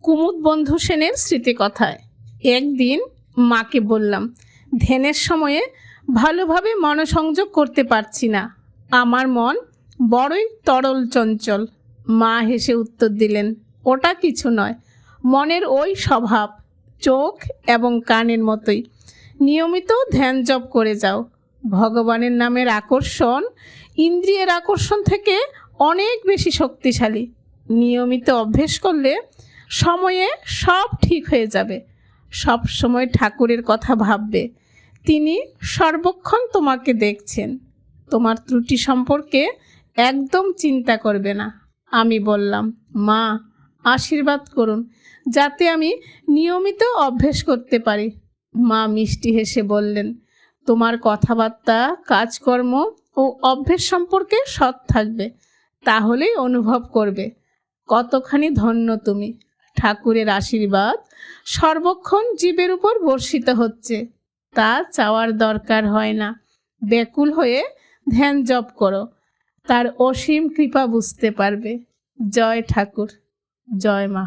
কুমুদ বন্ধু সেনের স্মৃতিকথায়। একদিন মাকে বললাম, ধ্যানের সময়ে ভালোভাবে মনোসংযোগ করতে পারছি না, আমার মন বড়ই তরল চঞ্চল। মা হেসে উত্তর দিলেন, ওটা কিছু নয়, মনের ওই স্বভাব, চোখ এবং কানের মতোই। নিয়মিত ধ্যান জপ করে যাও। ভগবানের নামের আকর্ষণ ইন্দ্রিয়ের আকর্ষণ থেকে অনেক বেশি শক্তিশালী। নিয়মিত অভ্যেস করলে সময়ে সব ঠিক হয়ে যাবে। সব সময় ঠাকুরের কথা ভাববে, তিনি সর্বক্ষণ তোমাকে দেখছেন। তোমার ত্রুটি সম্পর্কে একদম চিন্তা করবে না। আমি বললাম, মা আশীর্বাদ করুন যাতে আমি নিয়মিত অভ্যেস করতে পারি। মা মিষ্টি হেসে বললেন, তোমার কথাবার্তা, কাজকর্ম ও অভ্যেস সম্পর্কে সৎ থাকবে, তাহলেই অনুভব করবে কতখানি ধন্য তুমি। ঠাকুরের আশীর্বাদ সর্বক্ষণ জীবের উপর বর্ষিত হচ্ছে, তা চাওয়ার দরকার হয় না। ব্যাকুল হয়ে ধ্যান জপ করো, তার অসীম কৃপা বুঝতে পারবে। জয় ঠাকুর, জয় মা।